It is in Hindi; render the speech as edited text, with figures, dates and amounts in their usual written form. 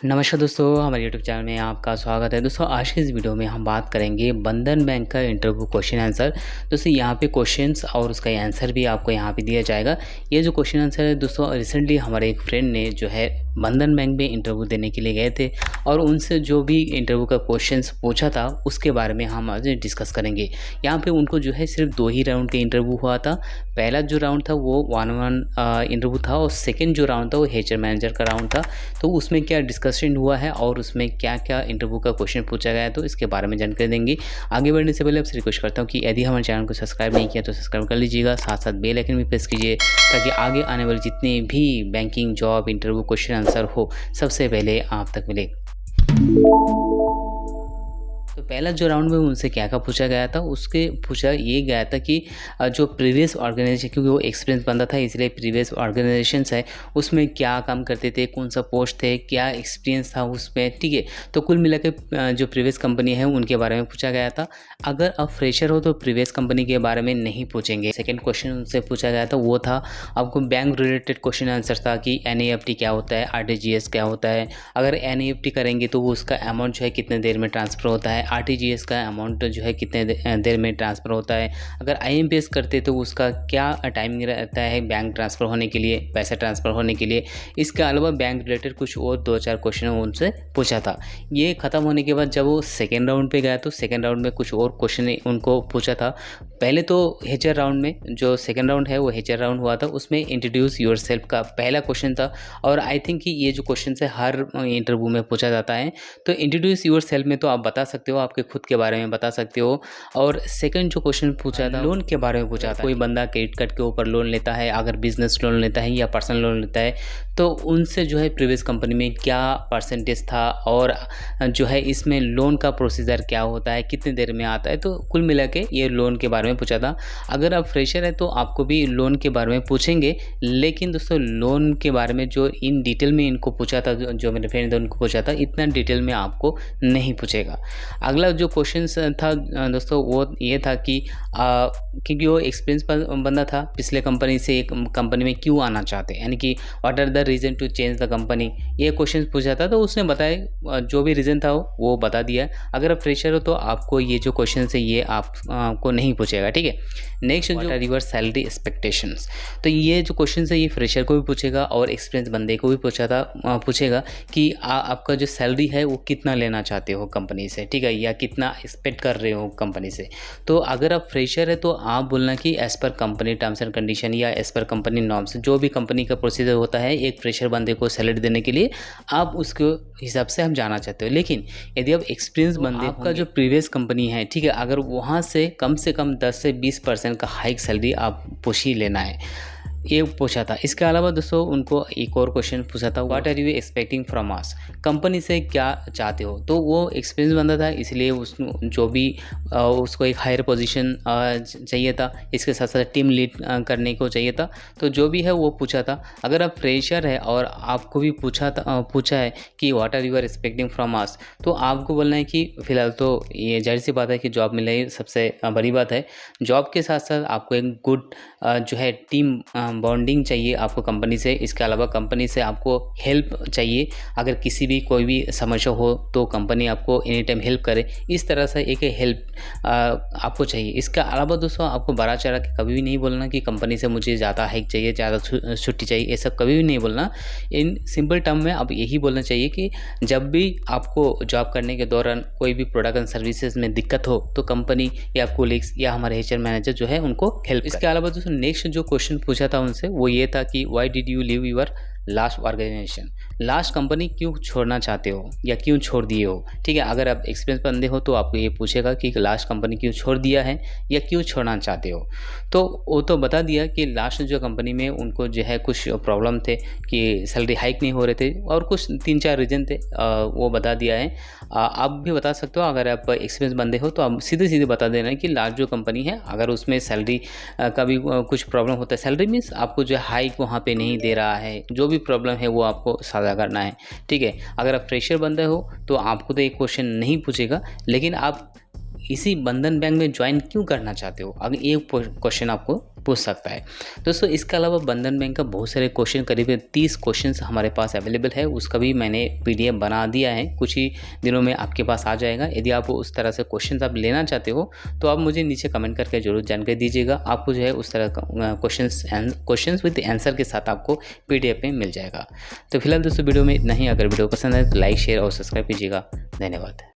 नमस्कार दोस्तों, हमारे यूट्यूब चैनल में आपका स्वागत है। दोस्तों आज के इस वीडियो में हम बात करेंगे बंधन बैंक का इंटरव्यू क्वेश्चन आंसर। दोस्तों यहाँ पे क्वेश्चंस और उसका आंसर भी आपको यहाँ पे दिया जाएगा। ये जो क्वेश्चन आंसर है दोस्तों, रिसेंटली हमारे एक फ्रेंड ने जो है बंधन बैंक में इंटरव्यू देने के लिए गए थे और उनसे जो भी इंटरव्यू का क्वेश्चंस पूछा था उसके बारे में हम आज डिस्कस करेंगे। यहाँ पे उनको जो है सिर्फ 2 ही राउंड का इंटरव्यू हुआ था। पहला जो राउंड था वो 1-on-1 इंटरव्यू था और सेकेंड जो राउंड था वो एचआर मैनेजर का राउंड था। तो उसमें क्या डिस्कशन हुआ है और उसमें क्या क्या इंटरव्यू का क्वेश्चन पूछा गया है, तो इसके बारे में जानकारी देंगे। आगे बढ़ने से पहले आपसे रिक्वेस्ट करता हूँ कि यदि हमारे चैनल को सब्सक्राइब नहीं किया तो सब्सक्राइब कर लीजिएगा, साथ साथ बेल आइकन भी प्रेस कीजिए ताकि आगे आने वाले जितने भी banking, job, interview question answer हो सबसे पहले आप तक मिले। तो पहला जो राउंड में उनसे क्या क्या पूछा गया था, उसके पूछा ये गया था कि जो प्रीवियस ऑर्गेनाइजेशन, क्योंकि वो एक्सपीरियंस बंदा था इसलिए प्रीवियस ऑर्गेनाइजेशंस है उसमें क्या काम करते थे, कौन सा पोस्ट थे, क्या एक्सपीरियंस था उसमें, ठीक है। तो कुल मिला के जो प्रीवियस कंपनी है उनके बारे में पूछा गया था। अगर आप फ्रेशर हो तो प्रीवियस कंपनी के बारे में नहीं पूछेंगे। सेकेंड क्वेश्चन उनसे पूछा गया था वो था आपको बैंक रिलेटेड क्वेश्चन आंसर था कि NEFT क्या होता है, RTGS क्या होता है। अगर NEFT करेंगे तो वो उसका अमाउंट जो है कितने देर में ट्रांसफ़र होता है, RTGS का अमाउंट जो है कितने देर में ट्रांसफ़र होता है। अगर IMPS करते तो उसका क्या टाइमिंग रहता है बैंक ट्रांसफ़र होने के लिए, पैसा ट्रांसफ़र होने के लिए। इसके अलावा बैंक रिलेटेड कुछ और 2-4 क्वेश्चन उनसे पूछा था। ये ख़त्म होने के बाद जब वो सेकेंड राउंड पे गया तो सेकेंड राउंड में कुछ और क्वेश्चन उनको पूछा था। पहले तो HR राउंड में, जो सेकेंड राउंड है वो HR राउंड हुआ था, उसमें इंट्रोड्यूस योरसेल्फ का पहला क्वेश्चन था। और आई थिंक कि ये जो क्वेश्चन है हर इंटरव्यू में पूछा जाता है। तो इंट्रोड्यूस योरसेल्फ में तो आप बता सकते हो, आपके खुद के बारे में बता सकते हो। और सेकंड जो क्वेश्चन पूछा था लोन के बारे में पूछा था। कोई बंदा क्रेडिट कार्ड के ऊपर लोन लेता है, अगर बिजनेस लोन लेता है या पर्सनल लोन लेता है तो उनसे जो है प्रीवियस कंपनी में क्या परसेंटेज था और जो है इसमें लोन का प्रोसीजर क्या होता है, कितने देर में आता है। तो कुल मिला के ये लोन के बारे में पूछा था। अगर आप फ्रेशर है तो आपको भी लोन के बारे में पूछेंगे, लेकिन दोस्तों लोन के बारे में जो इन डिटेल में इनको पूछा था, जो मेरे फ्रेंड ने उनको पूछा था, इतना डिटेल में आपको नहीं पूछेगा। अगला जो क्वेश्चन था दोस्तों वो ये था कि क्योंकि वो एक्सपीरियंस बंदा था, पिछले कंपनी से एक कंपनी में क्यों आना चाहते हैं, यानी कि what are the reason to change the company, ये क्वेश्चन पूछा था। तो उसने बताया जो भी रीज़न था वो बता दिया। अगर आप फ्रेशर हो तो आपको ये जो क्वेश्चन है ये आपको नहीं पूछेगा, ठीक है। नेक्स्ट जो रिवर सैलरी एक्सपेक्टेशंस, तो ये जो क्वेश्चन है ये फ्रेशर को भी पूछेगा और एक्सपीरियंस बंदे को भी पूछेगा कि आपका जो सैलरी है वो कितना लेना चाहते हो कंपनी से, ठीक है, या कितना एक्सपेक्ट कर रहे हो कंपनी से। तो अगर आप फ्रेशर है तो आप बोलना कि as per company terms and condition या एज़ पर कंपनी नॉर्म्स, जो भी कंपनी का प्रोसीजर होता है एक फ्रेशर बंदे को सैलरी देने के लिए, आप उसके हिसाब से हम जाना चाहते हो। लेकिन यदि आप एक्सपीरियंस बंदे, आपका जो प्रीवियस कंपनी है, ठीक है, अगर वहाँ से कम 10 से 20% का हाइक सैलरी आप पूछ ही लेना है, ये पूछा था। इसके अलावा दोस्तों उनको एक और क्वेश्चन पूछा था, what are you expecting from us, company से क्या चाहते हो। तो वो एक्सपीरियंस बंदा था इसलिए जो भी उसको एक हायर पोजीशन चाहिए था, इसके साथ साथ टीम लीड करने को चाहिए था। तो जो भी है वो पूछा था। अगर आप फ्रेशर है और आपको भी पूछा है कि what are you are expecting from us, तो आपको बोलना है कि फ़िलहाल तो ये जाहिर सी बात है कि जॉब मिले ही सबसे बड़ी बात है। जॉब के साथ साथ आपको एक गुड जो है टीम बॉन्डिंग चाहिए आपको कंपनी से। इसके अलावा कंपनी से आपको हेल्प चाहिए, अगर किसी भी कोई भी समस्या हो तो कंपनी आपको एनी टाइम हेल्प करे, इस तरह से एक हेल्प आपको चाहिए। इसके अलावा दोस्तों आपको बड़ा चढ़ा के कभी भी नहीं बोलना कि कंपनी से मुझे ज़्यादा हाइक चाहिए, ज़्यादा छुट्टी चाहिए, ये सब कभी भी नहीं बोलना। इन सिंपल टर्म में आप यही बोलना चाहिए कि जब भी आपको जॉब करने के दौरान कोई भी प्रोडक्ट एंड सर्विसेज में दिक्कत हो तो कंपनी या कोलिग्स या हमारे HR मैनेजर जो है उनको हेल्प। इसके अलावा दोस्तों नेक्स्ट जो क्वेश्चन पूछा था उनसे वो ये था कि why did you leave your last organisation, last company क्यों छोड़ना चाहते हो या क्यों छोड़ दिए हो, ठीक है। अगर आप एक्सपीरियंस बंदे हो तो आपको ये पूछेगा कि लास्ट कंपनी क्यों छोड़ दिया है या क्यों छोड़ना चाहते हो। तो वो तो बता दिया कि लास्ट जो कंपनी में उनको जो है कुछ प्रॉब्लम थे कि सैलरी हाइक नहीं हो रहे थे और कुछ 3-4 रीज़न थे, वो बता दिया है। आप भी बता सकते हो, अगर आप एक्सपीरियंस बंदे हो तो आप सीधे बता देना कि लास्ट जो कंपनी है अगर उसमें सैलरी का भी कुछ प्रॉब्लम होता है, सैलरी मीन्स आपको जो हाइक वहाँ पे नहीं दे रहा है, जो भी प्रॉब्लम है वो आपको साझा करना है, ठीक है। अगर आप फ्रेशर बंदे हो तो आपको तो एक क्वेश्चन नहीं पूछेगा, लेकिन आप इसी बंधन बैंक में ज्वाइन क्यों करना चाहते हो, अगर ये क्वेश्चन आपको पूछ सकता है। दोस्तों इसके अलावा बंधन बैंक का बहुत सारे क्वेश्चन, करीब 30 क्वेश्चंस हमारे पास अवेलेबल है, उसका भी मैंने PDF बना दिया है, कुछ ही दिनों में आपके पास आ जाएगा। यदि आप उस तरह से क्वेश्चंस आप लेना चाहते हो तो आप मुझे नीचे कमेंट करके जरूर जानकारी दीजिएगा, आपको जो है उस तरह का क्वेश्चंस विद आंसर के साथ आपको PDF में मिल जाएगा। तो फिलहाल दोस्तों वीडियो में इतना ही। अगर वीडियो पसंद है तो लाइक शेयर और सब्सक्राइब कीजिएगा। धन्यवाद।